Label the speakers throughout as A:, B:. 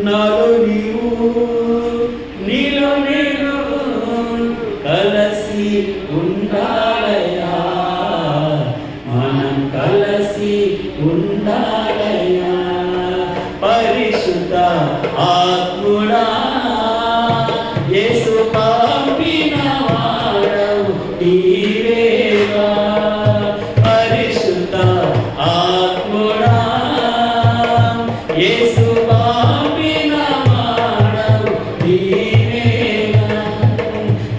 A: నాలో నీవు నీలో నేను కలసి ఉండాలయ్యా, మనం కలసి ఉండాలయ్యా. పరిశుద్ధ ఆత్ముడా యేసు పంపిన వాడవు నీవేగా. పరిశుద్ధ ఆత్ముడా యేసు పంపిన వాడవు నీవేగా.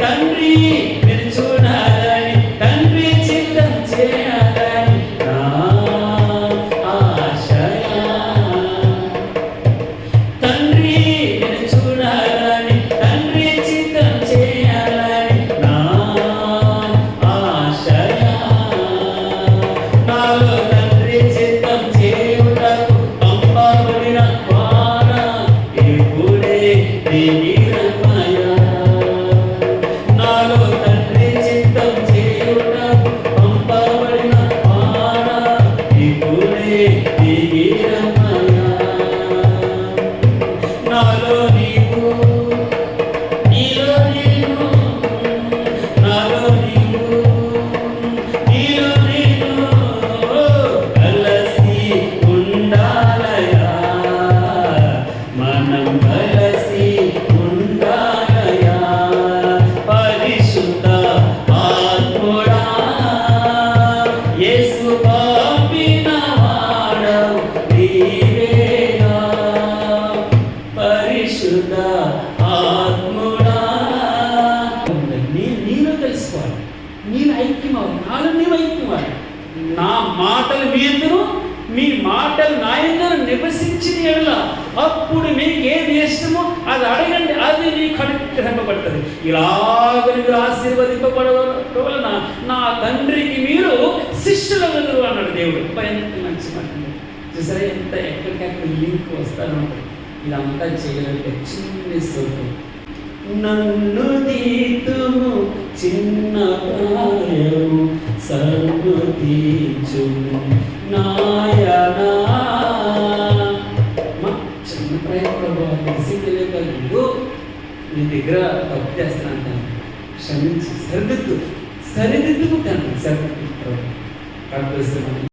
A: తండ్రి నిన్ను చూడాలని, తండ్రి చిత్తం చేయాలని నా ఆశయా. తండ్రి నిన్ను చూడాలని, తండ్రి చిత్తం చేయాలని నా ఆశయా. నాలో తండ్రి చిత్తం చేయుటకు పంపబడిన వాడా ఇప్పుడే దిగిరమయ్యా. నాలో తండ్రి చిత్తం చేయుటకు పంపబడిన వాడా ఇప్పుడే దిగిరమయ్యా. నాలో నీవు నీలో నేను, నాలో నీవు నీలో నేను కలసి ఉండాలయా, మనం కలసి ఉండాలయా. పరిశుద్ధ ఆత్ముడా యేసు పంపిన వాడవు నీవేగా. పరిశుద్ధ ఆత్ముడా నీలో తెలుసుకోవాలి, నీవు ఐక్యమవు, నాలో నీవు ఐక్యమవ్వాలి. నా మాటలు మీ అందరూ, మీ మాటలు నా అందరూ నివసించిన ఎడల అప్పుడు మీకు ఏది ఇష్టమో అది అడగండి, అది మీకు అనుగ్రహింపబడుతుంది. ఇలాగ మీరు ఆశీర్వదింపబడవలన నా తండ్రికి మీరు శిష్యులగుదురు అన్నాడు దేవుడు. ఎంత మంచి మాట చూసారా, ఎంత ఎక్కడికెక్కడ లింక్ వస్తాను. ఇదంతా చేయగలిగే చిన్న సోపు. నన్ను దీతుము చిన్న ప్రాయము సర్వు తీర్చుము నాయనా. చిన్న ప్రాయంలో తెలియదు, నీ దగ్గర తప్పు చేస్తాను, క్షమించి సరిదిద్దుకుంటాను. సరిదిద్దుకుంటాను.